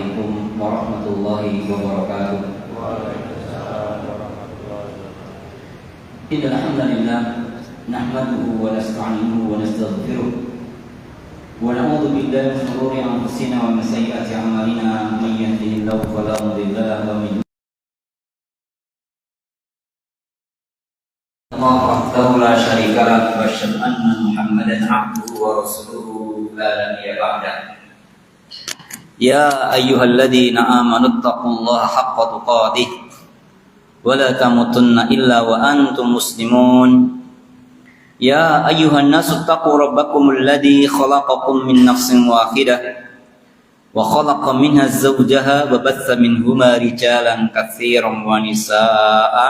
Assalamualaikum warahmatullahi wabarakatuh. Innal hamdalillah nahmaduhu wa nasta'inuhu wa nastaghfiruh wa na'udzu billahi min shururi anfusina wa min sayyiati a'malina may yahdihillahu fala mudilla lahu wa man yudlil wahdahu la syarika lahu wa asyhadu anna Muhammadan 'abduhu wa rasuluhu la nabiyya ba'dah. Ya ayyuhalladzina amanu taqullaha haqqa tuqatih wa la tamutunna illa wa antum muslimun. Ya ayyuhan nasu taqu rabbakumul ladzi khalaqakum min nafsin wahidah wa khalaqa minha zawjaha wa batha minhuma rijalan katsiran wa nisaa'a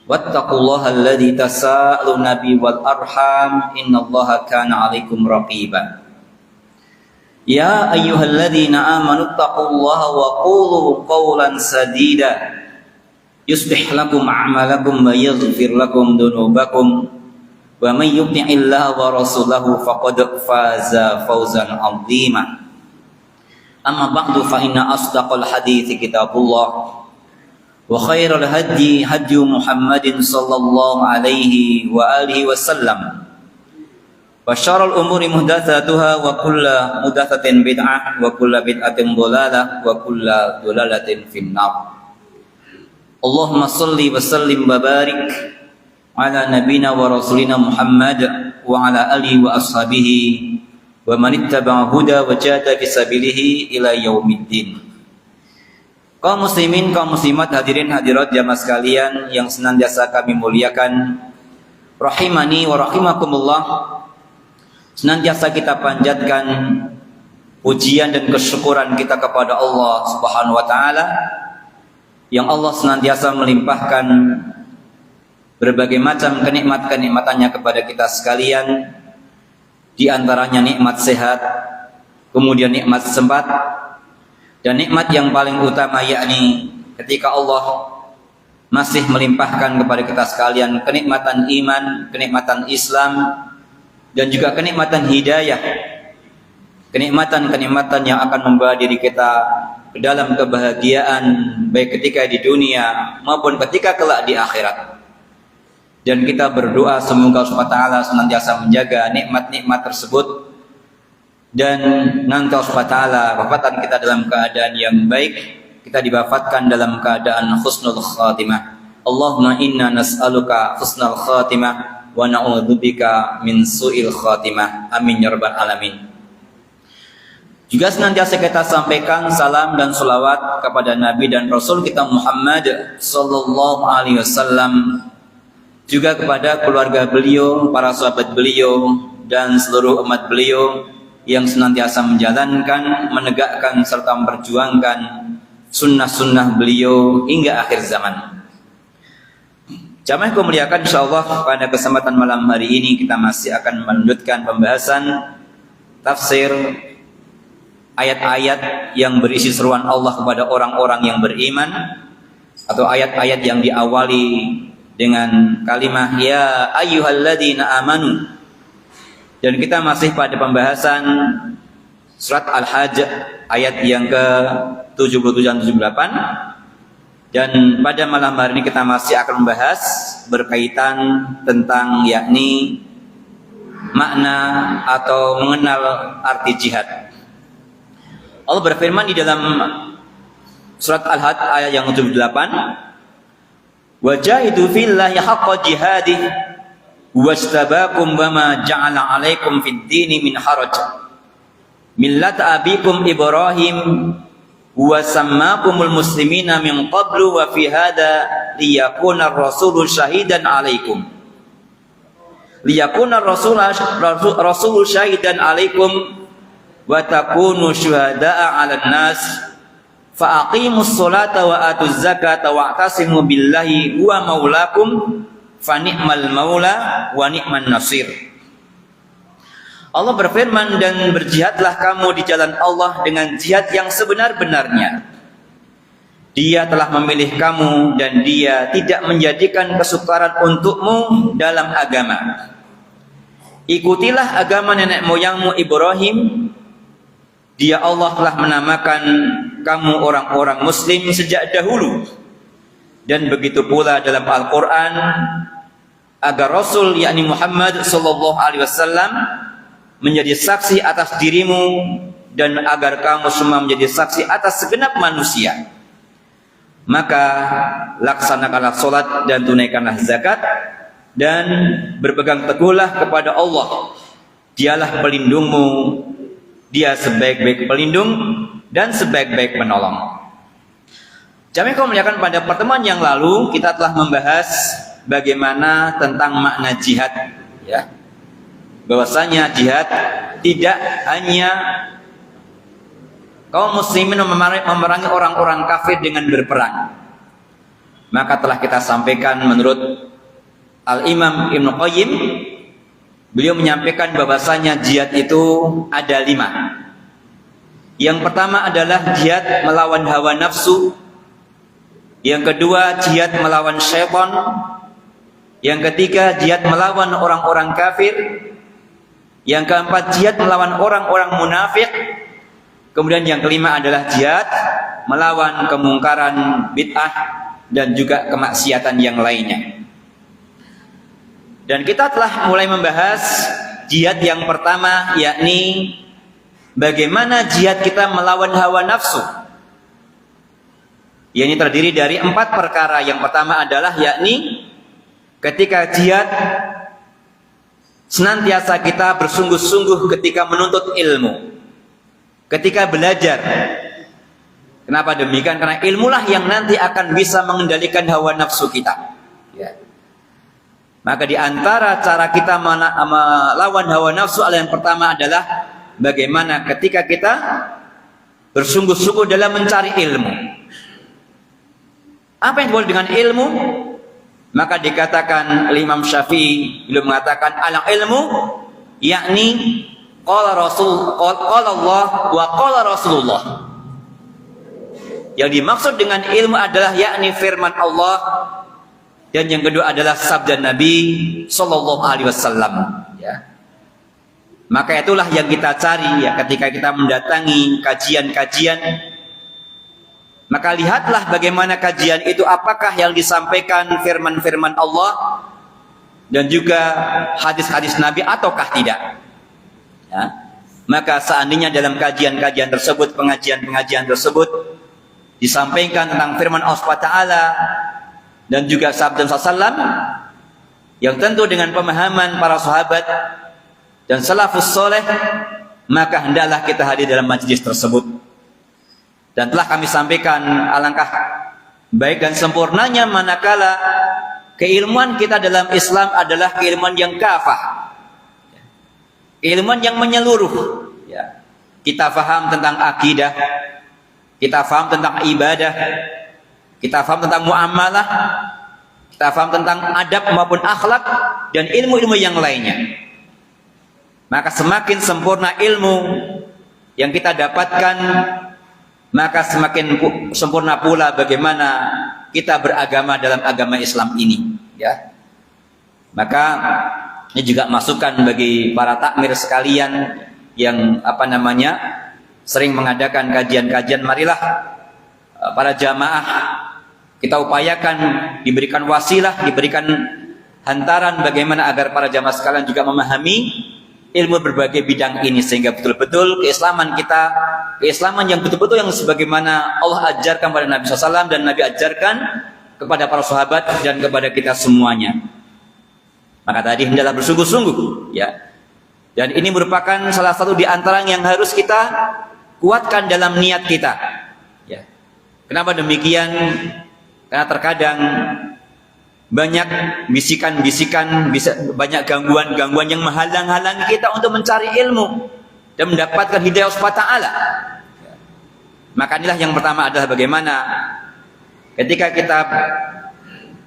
wattaqullaha alladzi tasaaluna bihi wal arham innallaha kana 'alaikum raqiba. Ya ayyuhalladzina amanu taqullaha wa qulu qawlan sadida yuslih lakum a'malakum wa yaghfir lakum dhunubakum wa may yuti'illaha wa rasulahu faqad faza fawzan 'azima. Amma ba'du fa inna asdaqal hadithi kitabullah wa khairal hadyi hadyu Muhammadin sallallahu alaihi wa alihi wasallam. Wa syarrul umuri muhdatsatuha wa kullu muhdatsatin bid'ah wa kullu bid'atin dhalalah wa kullu dhalalatin finnar. Allahumma shalli wa sallim wa barik ala nabiyyina wa rasulina Muhammad wa ala alihi wa ashabihi wa man ittaba'a huda wa jahada fi sabilihi ila yaumiddin. Kaum muslimin, kaum muslimat, hadirin hadirat jamaah sekalian yang senantiasa kami muliakan, rahimani wa rahimakumullah. Senantiasa kita panjatkan pujian dan kesyukuran kita kepada Allah Subhanahu wa taala yang Allah senantiasa melimpahkan berbagai macam kenikmatan-kenikmatannya kepada kita sekalian, di antaranya nikmat sehat, kemudian nikmat sempat, dan nikmat yang paling utama yakni ketika Allah masih melimpahkan kepada kita sekalian kenikmatan iman, kenikmatan Islam, dan juga kenikmatan hidayah, kenikmatan-kenikmatan yang akan membawa diri kita ke dalam kebahagiaan baik ketika di dunia maupun ketika kelak di akhirat. Dan kita berdoa semoga Allah SWT senantiasa menjaga nikmat-nikmat tersebut dan nanti Allah SWT wafatan kita dalam keadaan yang baik, kita diwafatkan dalam keadaan husnul khatimah. Allahumma inna nas'aluka husnul khatimah wa na'udzubika min su'il khatimah. Amin ya rabbal alamin. Juga senantiasa kita sampaikan salam dan selawat kepada Nabi dan Rasul kita Muhammad sallallahu alaihi wasallam, juga kepada keluarga beliau, para sahabat beliau, dan seluruh umat beliau yang senantiasa menjalankan, menegakkan serta memperjuangkan sunnah-sunnah beliau hingga akhir zaman. Jamaah yang muliakan, insyaallah pada kesempatan malam hari ini kita masih akan melanjutkan pembahasan tafsir ayat-ayat yang berisi seruan Allah kepada orang-orang yang beriman, atau ayat-ayat yang diawali dengan kalimat ya ayyuhalladzina amanu. Dan kita masih pada pembahasan surat Al-Hajj ayat yang ke-77 dan 78. Dan pada malam hari ini kita masih akan membahas berkaitan tentang yakni makna atau mengenal arti jihad. Allah berfirman di dalam surat Al-Hajj ayat yang ke-78, wajahidu fillahi haqqa jihadih wastabakum wama ja'ala 'alaikum fid dini min haraj millata abikum Ibrahim wa sammakumul muslimina min qablu wa fi hadha liyakuna ar-rasulu syahidan 'alaikum rasulu syahidan 'alaikum wa takunu syuhada'a 'alan nas fa aqimus sholata wa atuz zakata wa'tasimu billahi huwa maulakum fa ni'mal maula wa ni'man nasir. Allah berfirman, dan berjihadlah kamu di jalan Allah dengan jihad yang sebenar-benarnya. Dia telah memilih kamu dan dia tidak menjadikan kesukaran untukmu dalam agama. Ikutilah agama nenek moyangmu Ibrahim. Dia Allah telah menamakan kamu orang-orang muslim sejak dahulu. Dan begitu pula dalam Al-Quran, agar Rasul yakni Muhammad sallallahu alaihi wasallam menjadi saksi atas dirimu dan agar kamu semua menjadi saksi atas segenap manusia. Maka laksanakanlah sholat dan tunaikanlah zakat dan berpegang teguhlah kepada Allah. Dialah pelindungmu, dia sebaik-baik pelindung dan sebaik-baik penolong. Jamaah kaum muliakan, pada pertemuan yang lalu kita telah membahas bagaimana tentang makna jihad, ya. Bahwasanya jihad tidak hanya kaum muslimin memerangi orang-orang kafir dengan berperang. Maka telah kita sampaikan menurut Al-Imam Ibnu Qayyim, beliau menyampaikan bahwasanya jihad itu ada 5. Yang pertama adalah jihad melawan hawa nafsu. Yang kedua jihad melawan syaitan. Yang ketiga jihad melawan orang-orang kafir. Yang keempat jihad melawan orang-orang munafik. Kemudian yang kelima adalah jihad melawan kemungkaran bid'ah dan juga kemaksiatan yang lainnya. Dan kita telah mulai membahas jihad yang pertama, yakni bagaimana jihad kita melawan hawa nafsu. Ini terdiri dari 4 perkara. Yang pertama adalah yakni ketika jihad senantiasa kita bersungguh-sungguh ketika menuntut ilmu, ketika belajar. Kenapa demikian? Karena ilmulah yang nanti akan bisa mengendalikan hawa nafsu kita, ya. Maka di antara cara kita melawan hawa nafsu yang pertama adalah bagaimana ketika kita bersungguh-sungguh dalam mencari ilmu. Apa yang disebut dengan ilmu? Maka dikatakan oleh Imam Syafi'i, beliau mengatakan al-ilmu yakni qala Allah wa qala Rasulullah. Yang dimaksud dengan ilmu adalah yakni firman Allah, dan yang kedua adalah sabda Nabi sallallahu alaihi wasallam, ya. Maka itulah yang kita cari, ya, ketika kita mendatangi kajian-kajian. Maka lihatlah bagaimana kajian itu, apakah yang disampaikan firman-firman Allah dan juga hadis-hadis Nabi ataukah tidak, ya. Maka seandainya dalam kajian-kajian tersebut, pengajian-pengajian tersebut disampaikan tentang firman Allah Taala dan juga sabda Rasulullah SAW, yang tentu dengan pemahaman para sahabat dan salafus soleh, maka hendaklah kita hadir dalam majlis tersebut. Dan telah kami sampaikan alangkah baik dan sempurnanya manakala keilmuan kita dalam Islam adalah keilmuan yang kafah, keilmuan yang menyeluruh, ya. Kita faham tentang akidah, kita faham tentang ibadah, kita faham tentang muamalah, kita faham tentang adab maupun akhlak dan ilmu-ilmu yang lainnya. Maka semakin sempurna ilmu yang kita dapatkan, maka semakin sempurna pula bagaimana kita beragama dalam agama Islam ini, ya. Maka ini juga masukan bagi para takmir sekalian yang sering mengadakan kajian-kajian. Marilah para jamaah kita upayakan diberikan wasilah, diberikan hantaran bagaimana agar para jamaah sekalian juga memahami ilmu berbagai bidang ini, sehingga betul-betul keislaman kita, keislaman yang betul-betul yang sebagaimana Allah ajarkan pada Nabi SAW dan Nabi ajarkan kepada para sahabat dan kepada kita semuanya. Maka tadi hendaklah bersungguh-sungguh, ya. Dan ini merupakan salah satu di antara yang harus kita kuatkan dalam niat kita, ya. Kenapa demikian? Karena terkadang banyak bisikan-bisikan, banyak gangguan-gangguan yang menghalang-halangi kita untuk mencari ilmu dan mendapatkan hidayah Allah Ta'ala. Maka inilah yang pertama adalah bagaimana ketika kita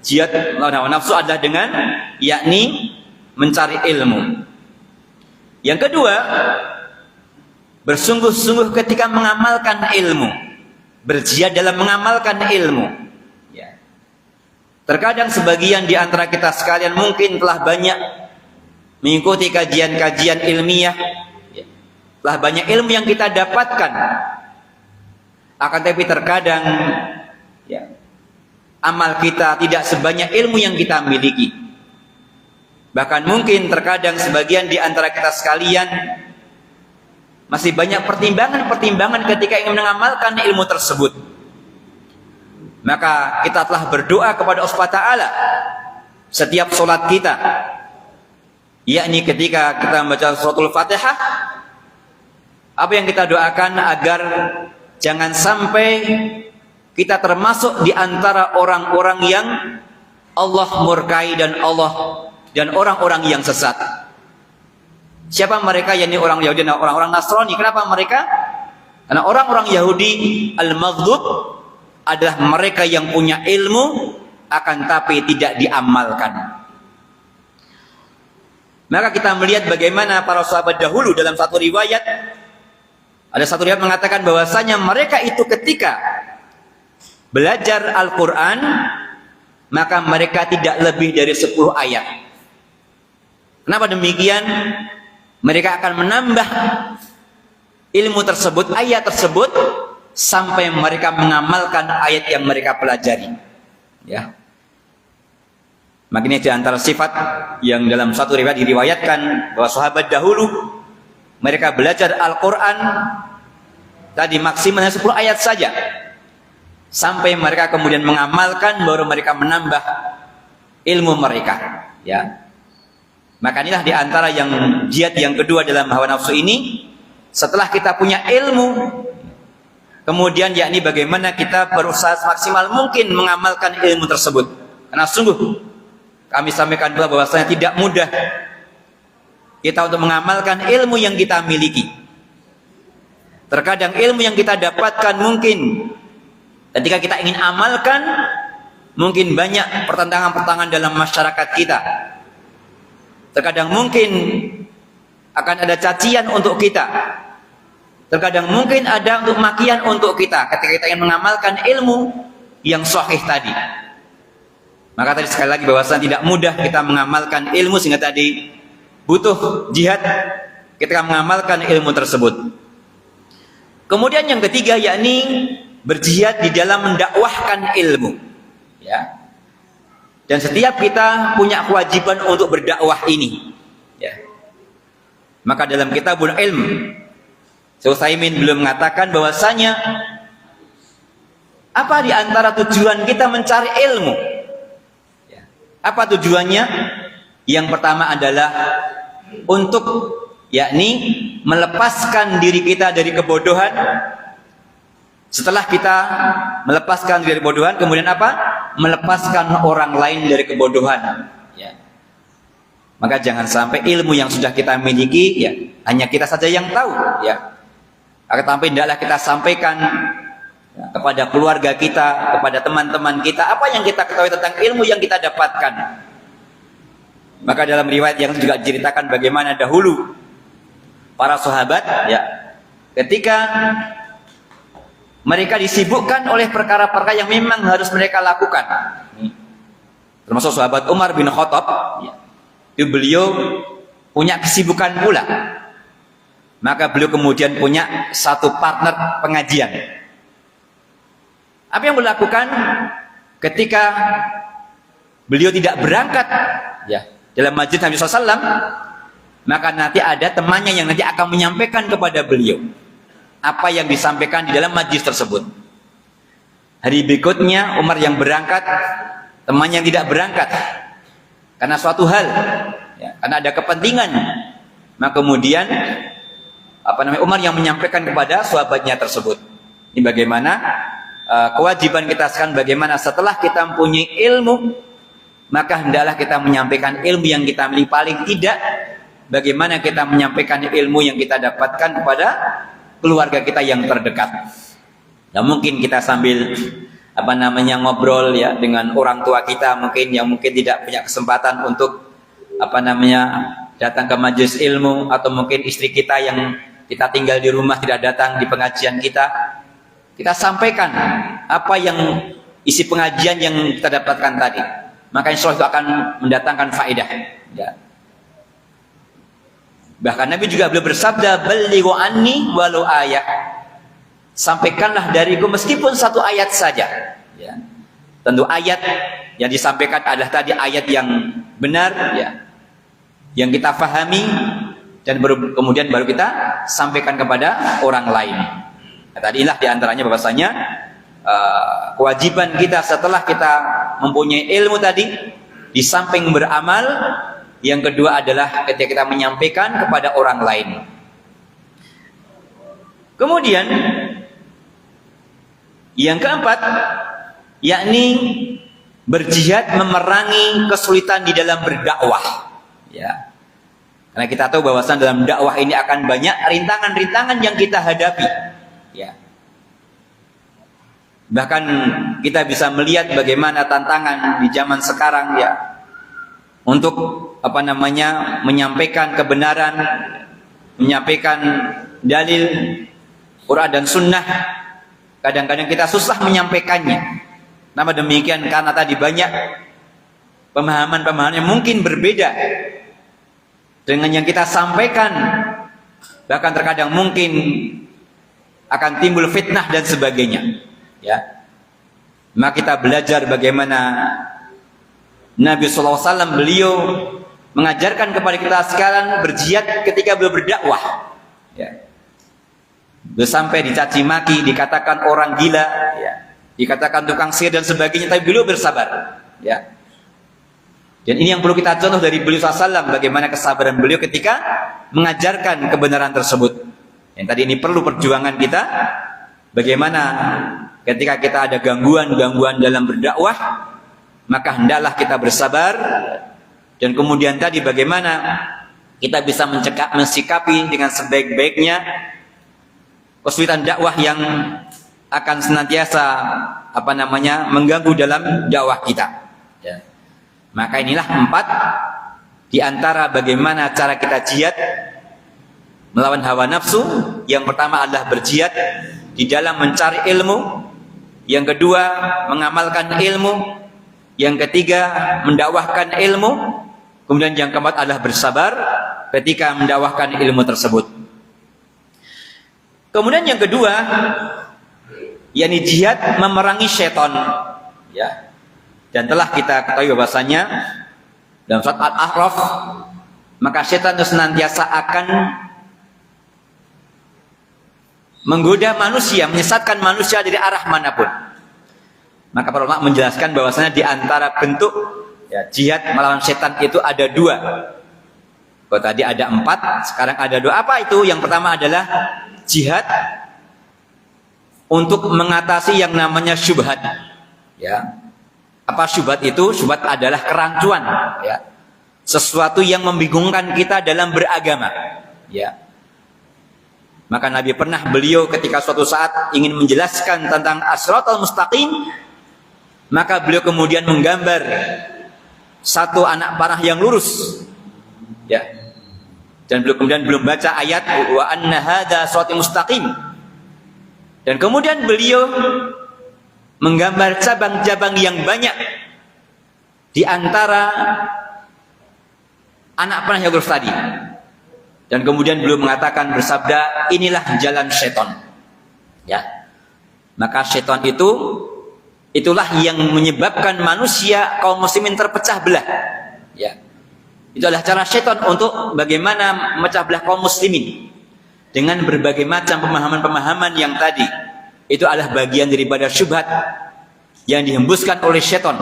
jihad melawan hawa nafsu adalah dengan yakni mencari ilmu. Yang kedua, bersungguh-sungguh ketika mengamalkan ilmu, berjihad dalam mengamalkan ilmu. Terkadang sebagian di antara kita sekalian mungkin telah banyak mengikuti kajian-kajian ilmiah, telah banyak ilmu yang kita dapatkan. Akan tapi terkadang ya, amal kita tidak sebanyak ilmu yang kita miliki. Bahkan mungkin terkadang sebagian di antara kita sekalian masih banyak pertimbangan-pertimbangan ketika ingin mengamalkan ilmu tersebut. Maka kita telah berdoa kepada Allah Subhanahu wa taala setiap solat kita, yakni ketika kita membaca suratul Fatihah, apa yang kita doakan agar jangan sampai kita termasuk di antara orang-orang yang Allah murkai dan orang-orang yang sesat. Siapa mereka? Yakni orang Yahudi dan orang-orang Nasrani. Kenapa mereka? Karena orang-orang Yahudi al-maghdub adalah mereka yang punya ilmu akan tapi tidak diamalkan. Maka kita melihat bagaimana para sahabat dahulu dalam satu riwayat, ada satu riwayat mengatakan bahwasanya mereka itu ketika belajar Al-Quran maka mereka tidak lebih dari 10 ayat. Kenapa demikian? Mereka akan menambah ilmu tersebut, ayat tersebut, sampai mereka mengamalkan ayat yang mereka pelajari. Ya. Makanya di antara sifat yang dalam satu riwayat diriwayatkan bahwa sahabat dahulu mereka belajar Al-Quran tadi maksimalnya 10 ayat saja, sampai mereka kemudian mengamalkan, baru mereka menambah ilmu mereka. Ya. Maka inilah diantara yang jihad yang kedua dalam hawa nafsu ini. Setelah kita punya ilmu, kemudian yakni bagaimana kita berusaha maksimal mungkin mengamalkan ilmu tersebut. Karena sungguh kami sampaikan pula bahwasanya tidak mudah kita untuk mengamalkan ilmu yang kita miliki. Terkadang ilmu yang kita dapatkan mungkin ketika kita ingin amalkan, mungkin banyak pertentangan-pertentangan dalam masyarakat kita. Terkadang mungkin akan ada cacian untuk kita. Terkadang mungkin ada untuk makian untuk kita ketika kita ingin mengamalkan ilmu yang sahih tadi. Maka tadi sekali lagi bahwasanya tidak mudah kita mengamalkan ilmu, sehingga tadi butuh jihad ketika mengamalkan ilmu tersebut. Kemudian yang ketiga yakni berjihad di dalam mendakwahkan ilmu. Ya. Dan setiap kita punya kewajiban untuk berdakwah ini. Ya. Maka dalam Kitabul Ilm, Syekh Utsaimin belum mengatakan bahwasanya apa di antara tujuan kita mencari ilmu? Ya. Apa tujuannya? Yang pertama adalah untuk yakni melepaskan diri kita dari kebodohan. Setelah kita melepaskan diri dari kebodohan, kemudian apa? Melepaskan orang lain dari kebodohan. Ya. Maka jangan sampai ilmu yang sudah kita miliki, ya, hanya kita saja yang tahu. Ya. Akan sampai tidaklah kita sampaikan ya, kepada keluarga kita, kepada teman-teman kita, apa yang kita ketahui tentang ilmu yang kita dapatkan. Maka dalam riwayat yang juga diceritakan bagaimana dahulu para sahabat, ya, ketika mereka disibukkan oleh perkara-perkara yang memang harus mereka lakukan. Termasuk sahabat Umar bin Khattab, ya, beliau punya kesibukan pula. Maka beliau kemudian punya satu partner pengajian. Apa yang beliau lakukan ketika beliau tidak berangkat, ya, dalam majlis Nabi SAW, maka nanti ada temannya yang nanti akan menyampaikan kepada beliau apa yang disampaikan di dalam majlis tersebut. Hari berikutnya Umar yang berangkat, temannya yang tidak berangkat karena suatu hal, ya, karena ada kepentingan. Maka kemudian Umar yang menyampaikan kepada sahabatnya tersebut. Ini bagaimana kewajiban kita sekarang, bagaimana setelah kita mempunyai ilmu, maka hendaklah kita menyampaikan ilmu yang kita miliki. Paling tidak bagaimana kita menyampaikan ilmu yang kita dapatkan kepada keluarga kita yang terdekat. Ya, mungkin kita sambil ngobrol ya dengan orang tua kita mungkin yang mungkin tidak punya kesempatan untuk datang ke majelis ilmu, atau mungkin istri kita yang kita tinggal di rumah tidak datang di pengajian kita. Kita sampaikan apa yang isi pengajian yang kita dapatkan tadi. Maka insya Allah itu akan mendatangkan faedah. Ya. Bahkan Nabi juga beliau bersabda, "Ballighu anni walau ayah." sampaikanlah dariku meskipun satu ayat saja. Ya. Tentu ayat yang disampaikan adalah tadi ayat yang benar, ya, yang kita fahami, dan kemudian baru kita sampaikan kepada orang lain. Nah, tadilah diantaranya bahwasanya kewajiban kita setelah kita mempunyai ilmu tadi, di samping beramal, yang kedua adalah ketika kita menyampaikan kepada orang lain. Kemudian yang keempat, yakni berjihad memerangi kesulitan di dalam berdakwah. Ya. Karena kita tahu bahwasan dalam dakwah ini akan banyak rintangan-rintangan yang kita hadapi. Ya. Bahkan kita bisa melihat bagaimana tantangan di zaman sekarang, ya, untuk menyampaikan kebenaran, menyampaikan dalil Quran dan Sunnah. Kadang-kadang kita susah menyampaikannya. Nama demikian karena tadi banyak pemahaman-pemahaman yang mungkin berbeda dengan yang kita sampaikan. Bahkan terkadang mungkin akan timbul fitnah dan sebagainya. Ya, maka kita belajar bagaimana Nabi SAW beliau mengajarkan kepada kita sekarang berjihad ketika beliau berdakwah. Ya. Beliau sampai dicaci maki, dikatakan orang gila, ya, dikatakan tukang sihir dan sebagainya, tapi beliau bersabar. Ya. Dan ini yang perlu kita contoh dari beliau SAW, bagaimana kesabaran beliau ketika mengajarkan kebenaran tersebut. Yang tadi ini perlu perjuangan kita, bagaimana ketika kita ada gangguan-gangguan dalam berdakwah, maka hendaklah kita bersabar. Dan kemudian tadi bagaimana kita bisa mensikapi dengan sebaik-baiknya kesulitan dakwah yang akan senantiasa mengganggu dalam dakwah kita. Ya. Maka inilah 4 di antara bagaimana cara kita jihad melawan hawa nafsu. Yang pertama adalah berjihad di dalam mencari ilmu. Yang kedua, mengamalkan ilmu. Yang ketiga, mendakwahkan ilmu. Kemudian yang keempat adalah bersabar ketika mendakwahkan ilmu tersebut. Kemudian yang kedua, yakni jihad memerangi syaitan. Ya. Dan telah kita ketahui bahwasanya dalam surat Al-A'raf, maka syaitan itu senantiasa akan menggoda manusia, menyesatkan manusia dari arah manapun. Maka para ulama menjelaskan bahwasanya di antara bentuk, ya, jihad melawan syaitan itu ada 2. Kalau tadi ada 4, sekarang ada 2. Apa itu? Yang pertama adalah jihad untuk mengatasi yang namanya syubhat. Ya. Apa syubhat itu? Syubhat adalah kerancuan, ya. Sesuatu yang membingungkan kita dalam beragama. Ya. Maka Nabi pernah beliau ketika suatu saat ingin menjelaskan tentang as-siratal mustaqim, maka beliau kemudian menggambar satu anak panah yang lurus. Ya. Dan beliau kemudian belum baca ayat wa anna hadza siratal mustaqim. Dan kemudian beliau menggambar cabang-cabang yang banyak di antara anak panah yang lurus tadi. Dan kemudian beliau mengatakan, bersabda, inilah jalan syaitan. Ya. Maka syaitan itulah yang menyebabkan manusia kaum muslimin terpecah belah. Ya. Itu adalah cara syaitan untuk bagaimana memecah belah kaum muslimin dengan berbagai macam pemahaman-pemahaman yang tadi. Itu adalah bagian daripada syubhat yang dihembuskan oleh syaitan.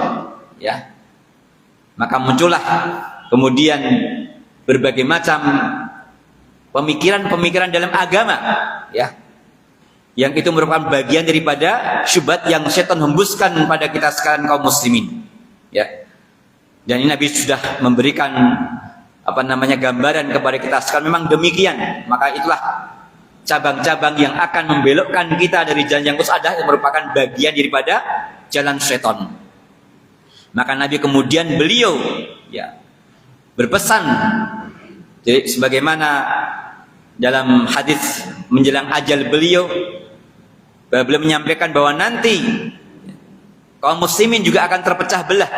Ya. Maka muncullah kemudian berbagai macam pemikiran-pemikiran dalam agama, ya, yang itu merupakan bagian daripada syubhat yang setan hembuskan pada kita sekarang kaum muslimin, ya. Dan ini Nabi sudah memberikan gambaran kepada kita sekarang memang demikian. Maka itulah cabang-cabang yang akan membelokkan kita dari jalan yang lurus adalah merupakan bagian daripada jalan setan. Maka Nabi kemudian beliau, ya, berpesan, jadi sebagaimana dalam hadis menjelang ajal beliau menyampaikan bahwa nanti kaum muslimin juga akan terpecah belah,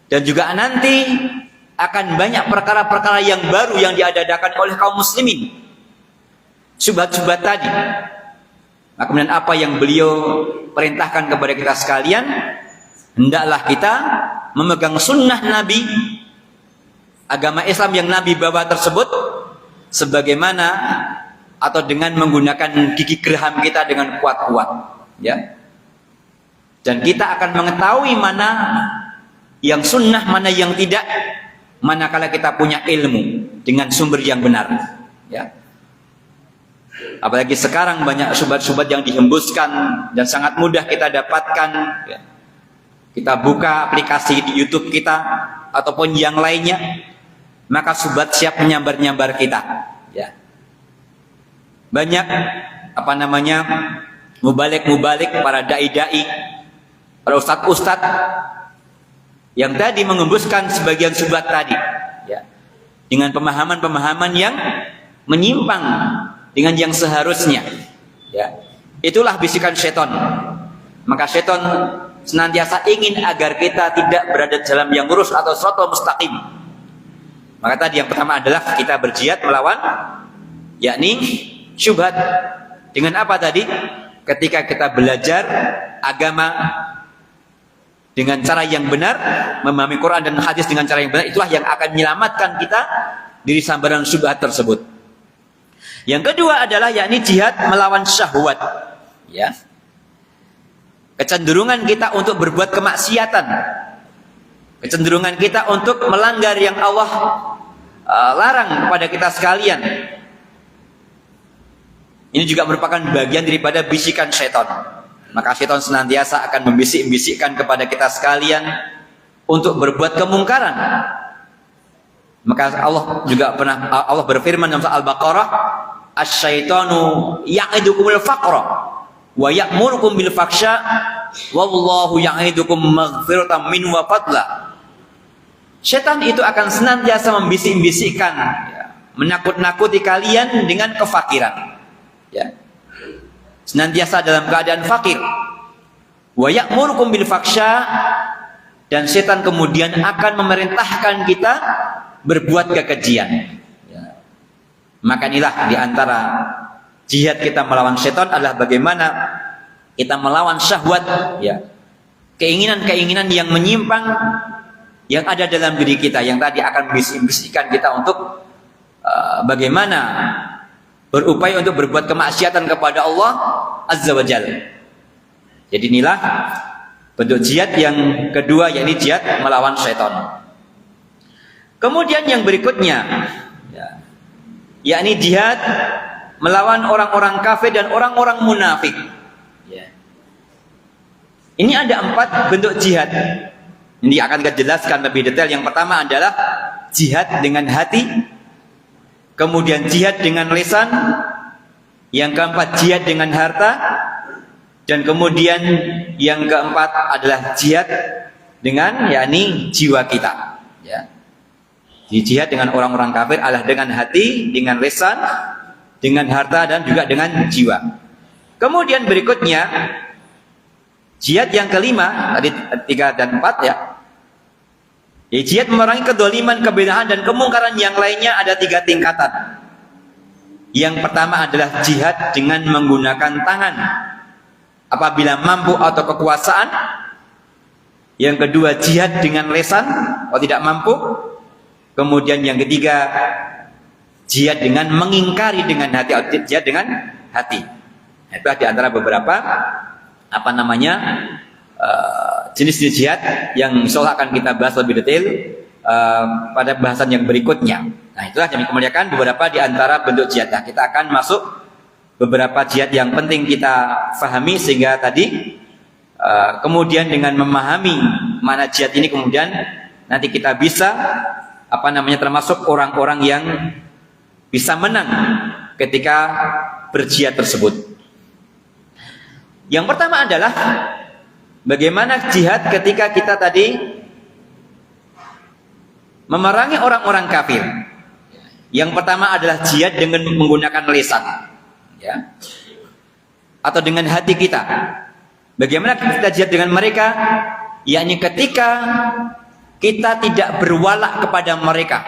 dan juga nanti akan banyak perkara-perkara yang baru yang diadakan oleh kaum muslimin. Syubhat-syubhat tadi, Maka kemudian apa yang beliau perintahkan kepada kita sekalian, hendaklah kita memegang sunnah Nabi, agama Islam yang Nabi bawa tersebut, sebagaimana atau dengan menggunakan gigi geraham kita dengan kuat-kuat, ya. Dan kita akan mengetahui mana yang sunnah, mana yang tidak, manakala kita punya ilmu dengan sumber yang benar, ya. Apalagi sekarang banyak syubhat-syubhat yang dihembuskan dan sangat mudah kita dapatkan, ya. Kita buka aplikasi di YouTube kita ataupun yang lainnya, maka syubhat siap menyambar-nyambar kita, ya. Banyak mubalik para dai-dai, para ustadz-ustadz yang tadi mengembuskan sebagian syubhat tadi, ya, dengan pemahaman-pemahaman yang menyimpang dengan yang seharusnya, ya. Itulah bisikan syaitan. Maka syaitan senantiasa ingin agar kita tidak berada dalam yang lurus atau shiratal mustaqim. Maka tadi yang pertama adalah kita berjihad melawan, yakni syubhat. Dengan apa tadi? Ketika kita belajar agama dengan cara yang benar, memahami Quran dan hadis dengan cara yang benar, itulah yang akan menyelamatkan kita dari sambaran syubhat tersebut. Yang kedua adalah yakni jihad melawan syahwat, ya. Kecenderungan kita untuk berbuat kemaksiatan, kecenderungan kita untuk melanggar yang Allah larang kepada kita sekalian. Ini juga merupakan bagian daripada bisikan syaitan. Maka syaitan senantiasa akan membisik-bisikkan kepada kita sekalian untuk berbuat kemungkaran. Maka Allah berfirman dalam surah Al-Baqarah, "Asy-syaitanu ya'idukumul faqra wa ya'murukum bil fahsya wallahu ya'idukum maghfiratan minhu wa fadla." Syaitan itu akan senantiasa membisik-bisikkan, ya, menakut-nakuti kalian dengan kefakiran, ya. Senantiasa dalam keadaan fakir. Wa ya'murukum bil fahsya, dan setan kemudian akan memerintahkan kita berbuat kekejian, ya. Maka inilah diantara jihad kita melawan setan adalah bagaimana kita melawan syahwat, ya. Keinginan-keinginan yang menyimpang yang ada dalam diri kita, yang tadi akan membisik-bisikkan kita untuk bagaimana berupaya untuk berbuat kemaksiatan kepada Allah Azza wa Jalla. Jadi inilah bentuk jihad yang kedua, yakni jihad melawan syaitan. Kemudian yang berikutnya, ya, yakni jihad melawan orang-orang kafir dan orang-orang munafik, ya. Ini ada 4 bentuk jihad. Ini akan kita jelaskan lebih detail. Yang pertama adalah jihad dengan hati, kemudian jihad dengan lisan, yang keempat jihad dengan harta, dan kemudian yang keempat adalah jihad dengan yakni jiwa kita, ya. Jihad dengan orang-orang kafir adalah dengan hati, dengan lisan, dengan harta, dan juga dengan jiwa. Kemudian berikutnya jihad yang kelima, tadi 3 dan 4, ya. Jihad memerangi kedoliman, kebenaran, dan kemungkaran yang lainnya ada 3 tingkatan. Yang pertama adalah jihad dengan menggunakan tangan apabila mampu atau kekuasaan. Yang kedua jihad dengan lisan kalau tidak mampu. Kemudian yang ketiga jihad dengan mengingkari dengan hati, atau jihad dengan hati. Itu di antara beberapa jenis-jenis jihad yang insyaallah akan kita bahas lebih detail pada bahasan yang berikutnya. Nah, itulah yang kemuliakan beberapa di antara bentuk jihad. Nah, kita akan masuk beberapa jihad yang penting kita fahami sehingga tadi kemudian dengan memahami mana jihad ini kemudian nanti kita bisa termasuk orang-orang yang bisa menang ketika berjihad tersebut. Yang pertama adalah bagaimana jihad ketika kita tadi memerangi orang-orang kafir. Yang pertama adalah jihad dengan menggunakan lisan, ya, atau dengan hati kita. Bagaimana kita jihad dengan mereka? Yakni ketika kita tidak berwala kepada mereka,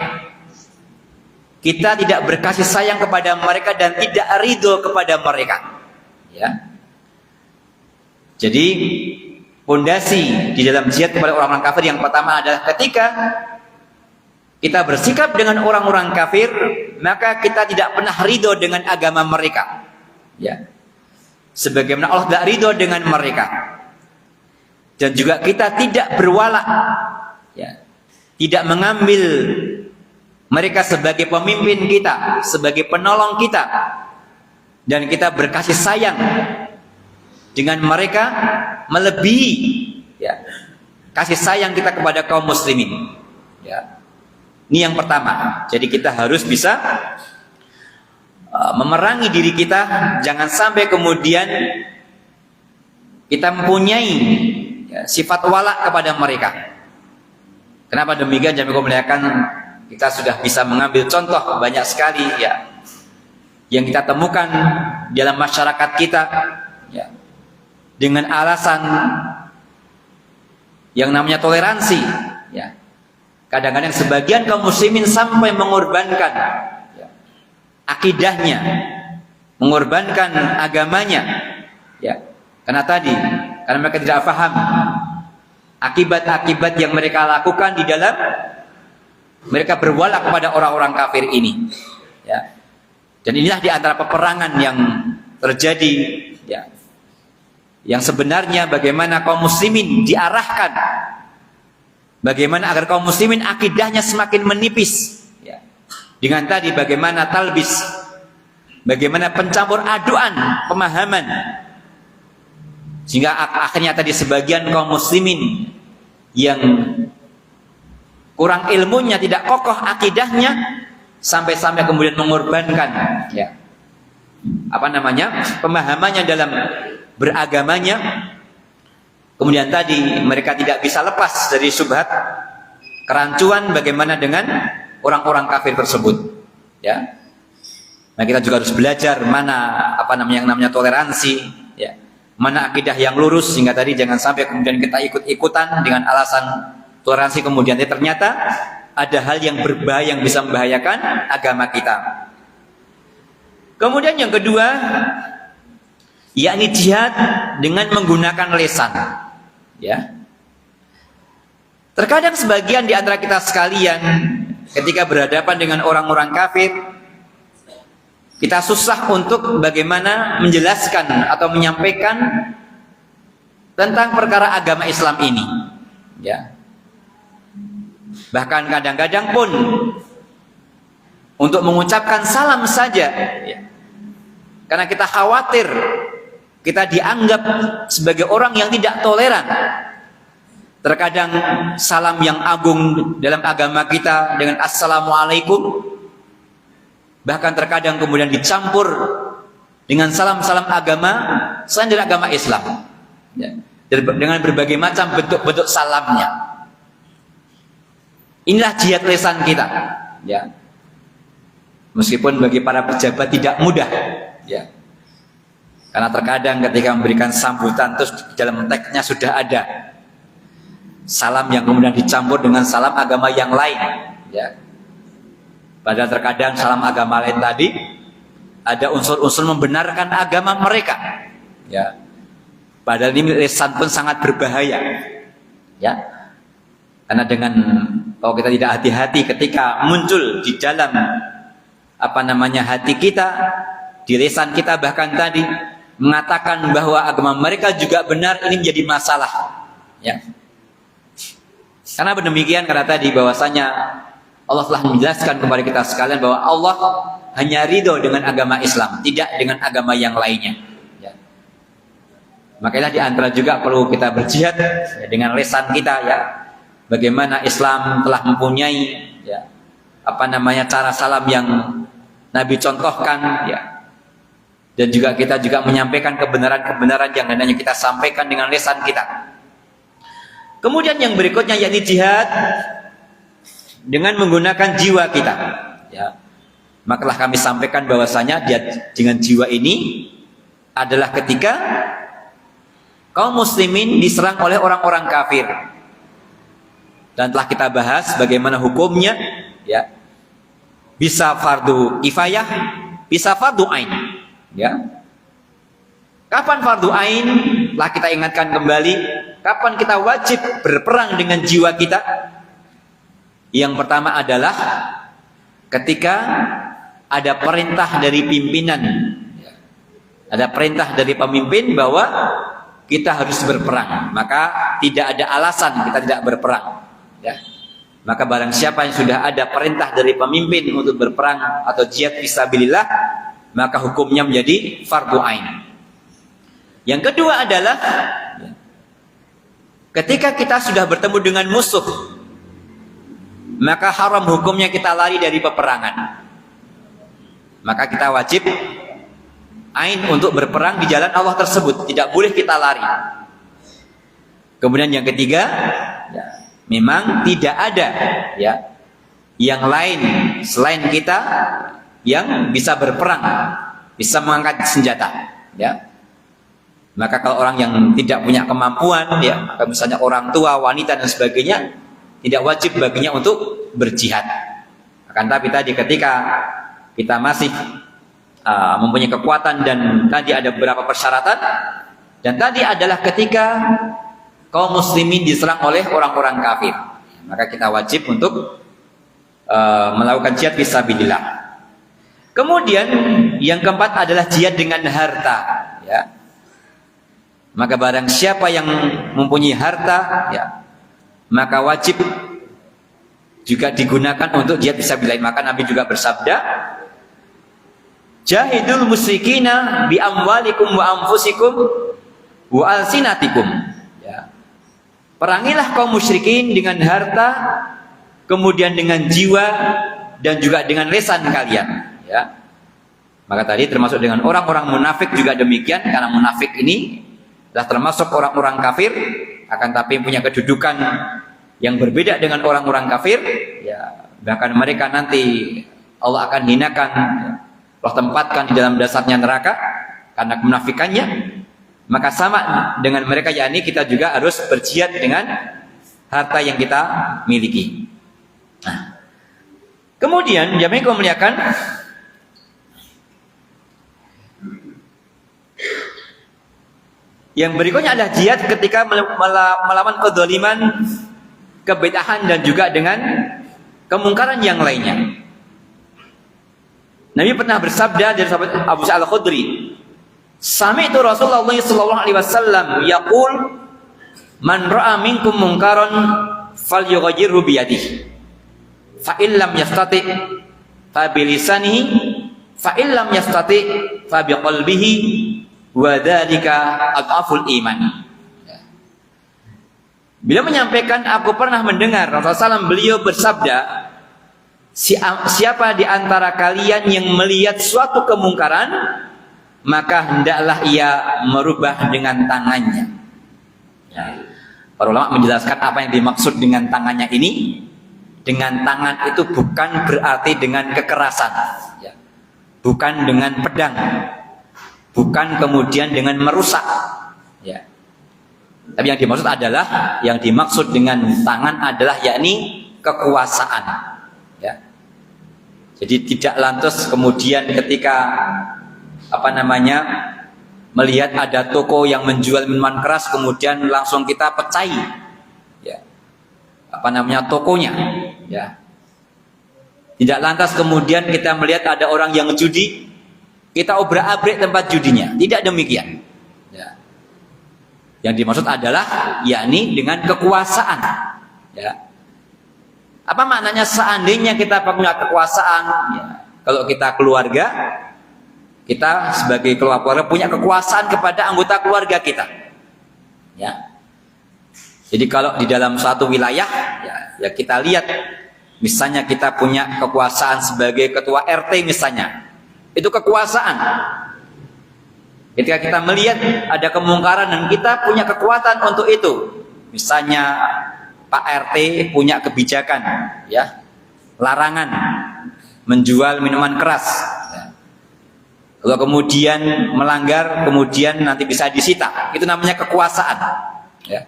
kita tidak berkasih sayang kepada mereka dan tidak ridho kepada mereka, ya. Jadi pondasi di dalam jihad kepada orang-orang kafir yang pertama adalah ketika kita bersikap dengan orang-orang kafir, maka kita tidak pernah ridho dengan agama mereka. Ya. Sebagaimana Allah tidak ridho dengan mereka. Dan juga kita tidak berwala, ya. Tidak mengambil mereka sebagai pemimpin kita, sebagai penolong kita. Dan kita berkasih sayang dengan mereka melebihi, ya, kasih sayang kita kepada kaum muslimin. Ya. Ini yang pertama. Jadi kita harus bisa memerangi diri kita, jangan sampai kemudian kita mempunyai, ya, sifat wala kepada mereka. Kenapa demikian? Jamaah kemuliaan, kita sudah bisa mengambil contoh banyak sekali, ya, yang kita temukan dalam masyarakat kita, ya, dengan alasan yang namanya toleransi, ya. Kadang-kadang sebagian kaum muslimin sampai mengorbankan, ya, akidahnya, mengorbankan agamanya, ya. Karena mereka tidak paham akibat-akibat yang mereka lakukan di dalam mereka berwala kepada orang-orang kafir ini, ya. Dan inilah di antara peperangan yang terjadi, ya, yang sebenarnya bagaimana kaum muslimin diarahkan, bagaimana agar kaum muslimin akidahnya semakin menipis, ya. Dengan tadi bagaimana talbis, bagaimana pencampur aduan pemahaman, sehingga akhirnya tadi sebagian kaum muslimin yang kurang ilmunya, tidak kokoh akidahnya, sampai-sampai kemudian mengorbankan, ya, pemahamannya dalam beragamanya. Kemudian tadi mereka tidak bisa lepas dari syubhat kerancuan bagaimana dengan orang-orang kafir tersebut, ya. Nah, kita juga harus belajar mana yang namanya toleransi, ya, mana akidah yang lurus, sehingga tadi jangan sampai kemudian kita ikut-ikutan dengan alasan toleransi, kemudian ternyata ada hal yang berbahaya yang bisa membahayakan agama kita. Kemudian yang kedua, yakni jihad dengan menggunakan lisan, ya. Terkadang sebagian di antara kita sekalian ketika berhadapan dengan orang-orang kafir, kita susah untuk bagaimana menjelaskan atau menyampaikan tentang perkara agama Islam ini, ya. Bahkan kadang-kadang pun untuk mengucapkan salam saja, ya, karena kita khawatir kita dianggap sebagai orang yang tidak toleran. Terkadang salam yang agung dalam agama kita dengan assalamualaikum, bahkan terkadang kemudian dicampur dengan salam-salam agama selain dari agama Islam, ya, dengan berbagai macam bentuk-bentuk salamnya. Inilah jihad lisan kita, ya. Meskipun bagi para pejabat tidak mudah, ya. Karena terkadang ketika memberikan sambutan terus di dalam teksnya sudah ada salam yang kemudian dicampur dengan salam agama yang lain, ya. Padahal terkadang salam agama lain tadi ada unsur-unsur membenarkan agama mereka, ya. Padahal ini lisan pun sangat berbahaya, ya. Karena kalau kita tidak hati-hati ketika muncul di dalam hati kita, di lisan kita bahkan tadi mengatakan bahwa agama mereka juga benar, ini menjadi masalah, ya. Karena demikian, karena tadi bahwasanya Allah telah menjelaskan kepada kita sekalian bahwa Allah hanya ridho dengan agama Islam, tidak dengan agama yang lainnya, ya. Makanya di antara juga perlu kita berjihad, ya, dengan lisan kita, ya. Bagaimana Islam telah mempunyai, ya, cara salam yang Nabi contohkan, ya. Dan juga kita juga menyampaikan kebenaran-kebenaran yang hendaknya kita sampaikan dengan lisan kita. Kemudian yang berikutnya yakni jihad dengan menggunakan jiwa kita, ya. Makalah kami sampaikan bahwasanya dengan jiwa ini adalah ketika kaum muslimin diserang oleh orang-orang kafir. Dan telah kita bahas bagaimana hukumnya, ya. Bisa fardu kifayah, bisa fardu ain, ya. Kapan fardu ain? telah kita ingatkan kembali, kapan kita wajib berperang dengan jiwa kita? Yang pertama adalah ketika ada perintah dari pimpinan, ada perintah dari pemimpin bahwa kita harus berperang, maka tidak ada alasan kita tidak berperang, ya. Maka barang siapa yang sudah ada perintah dari pemimpin untuk berperang atau jihad fisabilillah, maka hukumnya menjadi fardu ain. Yang kedua adalah ketika kita sudah bertemu dengan musuh, maka haram hukumnya kita lari dari peperangan. Maka kita wajib ain untuk berperang di jalan Allah tersebut, tidak boleh kita lari. Kemudian yang ketiga, memang tidak ada yang lain selain kita yang bisa berperang, bisa mengangkat senjata, ya. Maka kalau orang yang tidak punya kemampuan, maka misalnya orang tua, wanita dan sebagainya, tidak wajib baginya untuk berjihad. Akan tapi tadi ketika kita masih mempunyai kekuatan dan tadi ada beberapa persyaratan, dan tadi adalah ketika kaum muslimin diserang oleh orang-orang kafir, maka kita wajib untuk melakukan jihad fisabilillah. Kemudian yang keempat adalah jihad dengan harta, ya. Maka barang siapa yang mempunyai harta, ya, maka wajib juga digunakan untuk jihad fisabilillah. Maka Nabi juga bersabda, jahidul musyrikina bi amwalikum wa anfusikum wa alsinatikum. Ya. Perangilah kaum musyrikin dengan harta, kemudian dengan jiwa, dan juga dengan lisan kalian. Ya. Maka tadi termasuk dengan orang-orang munafik juga demikian, karena munafik ini adalah termasuk orang-orang kafir, akan tapi punya kedudukan yang berbeda dengan orang-orang kafir. Ya. Bahkan mereka nanti Allah akan hinakan, Allah tempatkan di dalam dasarnya neraka karena kemunafikannya. Maka sama dengan mereka, yakni kita juga harus berjihad dengan harta yang kita miliki. Nah, kemudian jamaah yang memuliakan, yang berikutnya adalah jihad ketika melawan kedzaliman, kebid'ahan dan juga dengan kemungkaran yang lainnya. Nabi pernah bersabda dari sahabat Abu Sa'id Al-Khudri, sami'tu Rasulullah sallallahu alaihi wasallam yaqul, man ra'a minkum munkaran falyughayyirhu bi yadihi, fa in lam yastati' fa bi lisanihi, fa in lam yastati' fa bi qalbihi, wa dzalika adhaful iman. Bila menyampaikan, aku pernah mendengar Rasulullah SAW beliau bersabda, siapa di antara kalian yang melihat suatu kemungkaran, maka hendaklah ia merubah dengan tangannya. Ya. Para ulama menjelaskan apa yang dimaksud dengan tangannya ini. Dengan tangan itu bukan berarti dengan kekerasan, ya. Bukan dengan pedang, bukan kemudian dengan merusak, ya. Tapi yang dimaksud adalah, yang dimaksud dengan tangan adalah yakni kekuasaan, ya. Jadi tidak lantas kemudian ketika melihat ada toko yang menjual minuman keras, kemudian langsung kita pecahi, ya, tokonya, ya. Tidak lantas kemudian kita melihat ada orang yang judi, kita obrak-abrik tempat judinya. Tidak demikian, ya. Yang dimaksud adalah yakni dengan kekuasaan, ya. Apa maknanya seandainya kita punya kekuasaan, ya. Kalau kita keluarga, kita sebagai keluarga punya kekuasaan kepada anggota keluarga kita, ya. Jadi kalau di dalam suatu wilayah, ya kita lihat, misalnya kita punya kekuasaan sebagai ketua RT misalnya, itu kekuasaan. Ketika kita melihat ada kemungkaran dan kita punya kekuatan untuk itu, misalnya Pak RT punya kebijakan, ya, larangan menjual minuman keras, ya. Kalau kemudian melanggar, kemudian nanti bisa disita, itu namanya kekuasaan, ya.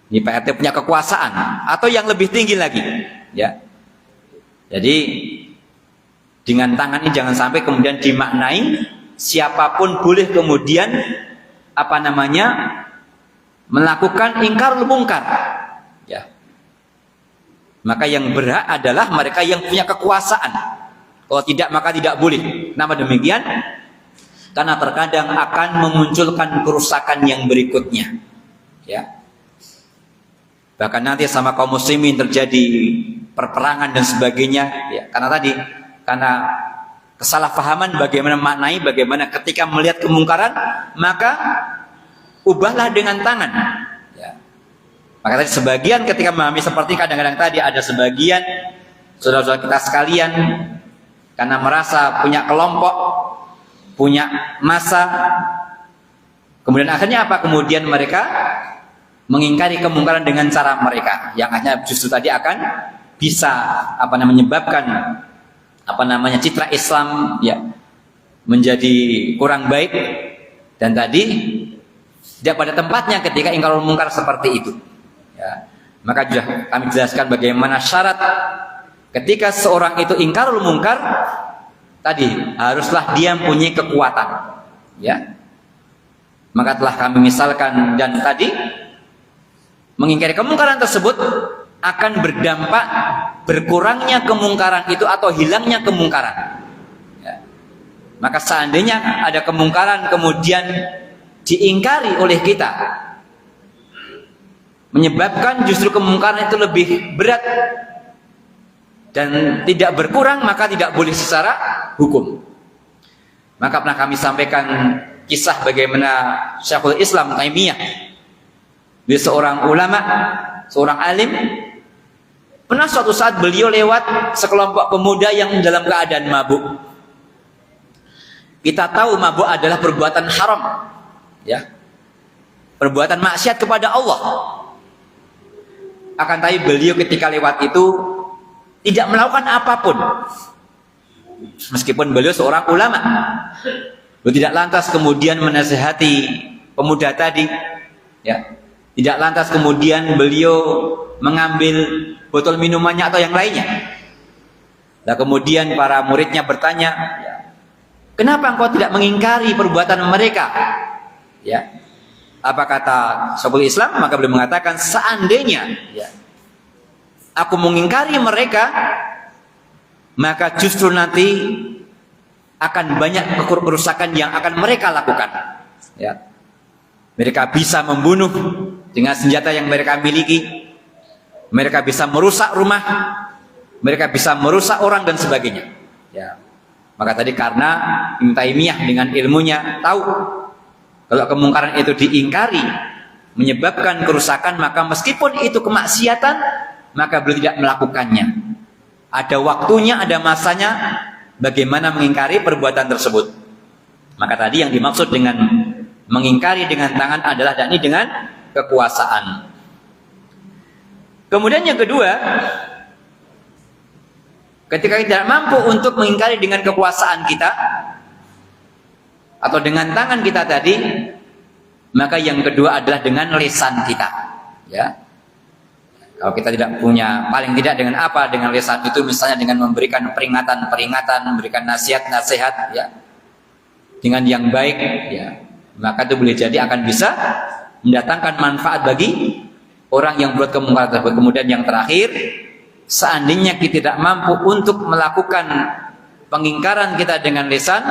Ini Pak RT punya kekuasaan, atau yang lebih tinggi lagi, ya. Jadi dengan tangan ini jangan sampai kemudian dimaknai siapapun boleh kemudian melakukan ingkarul mungkar. Ya. Maka yang berhak adalah mereka yang punya kekuasaan. Kalau tidak maka tidak boleh. Kenapa demikian? Karena terkadang akan memunculkan kerusakan yang berikutnya. Ya. Bahkan nanti sama kaum muslimin terjadi perperangan dan sebagainya. Ya. Karena kesalahpahaman bagaimana maknai, bagaimana ketika melihat kemungkaran, maka ubahlah dengan tangan. Ya. Maka tadi sebagian ketika memahami seperti kadang-kadang tadi ada sebagian saudara-saudara kita sekalian karena merasa punya kelompok, punya massa, kemudian akhirnya apa? Kemudian mereka mengingkari kemungkaran dengan cara mereka, yang akhirnya justru tadi akan bisa menyebabkan citra Islam ya menjadi kurang baik, dan tadi tidak pada tempatnya ketika ingkarul mungkar seperti itu. Ya. Maka sudah kami jelaskan bagaimana syarat ketika seorang itu ingkarul mungkar tadi haruslah dia mempunyai kekuatan. Ya. Maka telah kami misalkan dan tadi mengingkari kemungkaran tersebut akan berdampak berkurangnya kemungkaran itu atau hilangnya kemungkaran. Ya. Maka seandainya ada kemungkaran kemudian diingkari oleh kita, menyebabkan justru kemungkaran itu lebih berat dan tidak berkurang, maka tidak boleh secara hukum. Maka pernah kami sampaikan kisah bagaimana Syekhul Islam Taimiyah, dia seorang ulama, seorang alim. Pernah suatu saat beliau lewat sekelompok pemuda yang dalam keadaan mabuk. Kita tahu mabuk adalah perbuatan haram, ya, perbuatan maksiat kepada Allah. Akan tapi beliau ketika lewat itu tidak melakukan apapun, meskipun beliau seorang ulama. Beliau tidak lantas kemudian menasihati pemuda tadi, ya. Tidak lantas kemudian beliau mengambil botol minumannya atau yang lainnya. Nah, kemudian para muridnya bertanya, kenapa engkau tidak mengingkari perbuatan mereka? Ya. Apa kata Syekhul Islam? Maka beliau mengatakan, seandainya ya, aku mengingkari mereka, maka justru nanti akan banyak kerusakan yang akan mereka lakukan. Ya. Mereka bisa membunuh dengan senjata yang mereka miliki. Mereka bisa merusak rumah, mereka bisa merusak orang dan sebagainya. Ya. Maka tadi karena Ibnu Taimiyah dengan ilmunya tahu kalau kemungkaran itu diingkari menyebabkan kerusakan, maka meskipun itu kemaksiatan, maka beliau tidak melakukannya. Ada waktunya, ada masanya bagaimana mengingkari perbuatan tersebut. Maka tadi yang dimaksud dengan mengingkari dengan tangan adalah yakni dengan kekuasaan. Kemudian yang kedua, ketika kita tidak mampu untuk mengingkari dengan kekuasaan kita atau dengan tangan kita tadi, maka yang kedua adalah dengan lisan kita. Ya. Kalau kita tidak punya, paling tidak dengan apa? Dengan lisan itu misalnya dengan memberikan peringatan-peringatan, memberikan nasihat-nasihat, ya, dengan yang baik, ya. Maka itu boleh jadi akan bisa mendatangkan manfaat bagi orang yang buat kemungkaran tersebut. Kemudian yang terakhir, seandainya kita tidak mampu untuk melakukan pengingkaran kita dengan lisan,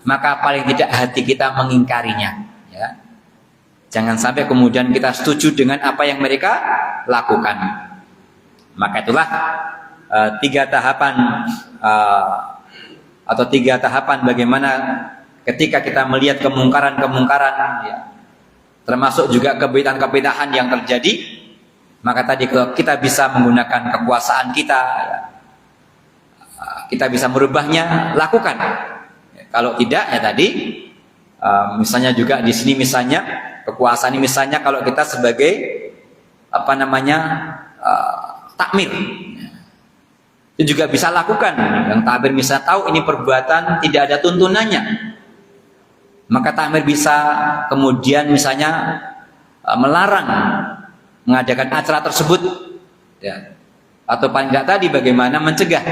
maka paling tidak hati kita mengingkarinya. Ya. Jangan sampai kemudian kita setuju dengan apa yang mereka lakukan. Maka itulah tiga tahapan bagaimana ketika kita melihat kemungkaran-kemungkaran, ya, termasuk juga kebidahan-kebidahan yang terjadi, maka tadi kalau kita bisa menggunakan kekuasaan kita, ya, kita bisa merubahnya, lakukan. Kalau tidak, ya tadi misalnya juga di sini misalnya kekuasaan ini misalnya kalau kita sebagai takmir, itu juga bisa lakukan. Yang takmir misalnya tahu ini perbuatan tidak ada tuntunannya, maka takmir bisa kemudian misalnya melarang mengadakan acara tersebut, ya. Atau paling tidak tadi bagaimana mencegah.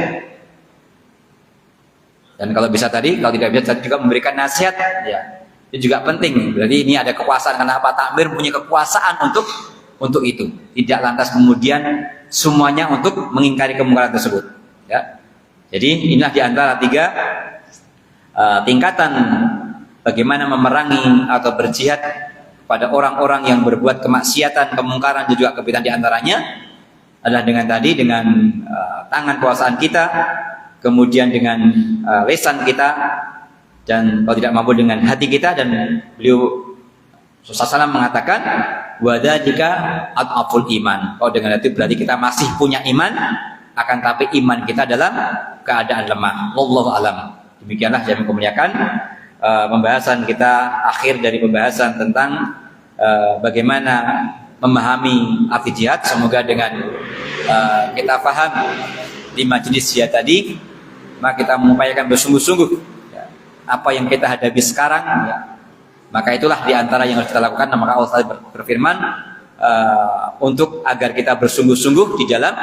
Dan kalau bisa tadi, kalau tidak bisa juga memberikan nasihat, ya. Itu juga penting. Berarti ini ada kekuasaan. Kenapa takmir punya kekuasaan untuk itu? Tidak lantas kemudian semuanya untuk mengingkari kemungkaran tersebut. Ya. Jadi inilah di antara 3 tingkatan bagaimana memerangi atau berjihad pada orang-orang yang berbuat kemaksiatan, kemungkaran dan juga kebidahan. Di antaranya adalah dengan tangan kekuasaan kita, kemudian dengan lisan kita, dan kalau tidak mampu dengan hati kita. Dan beliau SAW mengatakan wadzalika adhaful iman. Kalau dengan itu berarti kita masih punya iman, akan tapi iman kita dalam keadaan lemah. Wallahu alam. Demikianlah yang kemuliakan pembahasan kita, akhir dari pembahasan tentang bagaimana memahami arti jihad. Semoga dengan kita paham 5 jenis jihad tadi, maka kita mengupayakan bersungguh-sungguh ya, apa yang kita hadapi sekarang ya, maka itulah diantara yang harus kita lakukan. Maka Allah berfirman untuk agar kita bersungguh-sungguh di dalam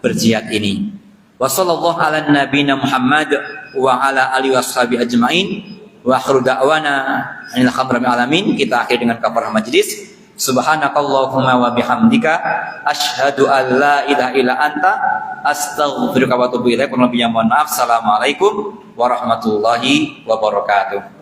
berjihad ini. Wassallallahu ala nabiyina Muhammad wa ala alihi washabihi ajmain. Wa akhiru da'wana alhamdulillahi alamin. Kita akhir dengan kafaratul majlis. Subhanakallahumma wa bihamdika asyhadu an la ilaha illa anta astaghfiruka wa atubu ilaik. Mohon maaf. Assalamualaikum warahmatullahi wabarakatuh.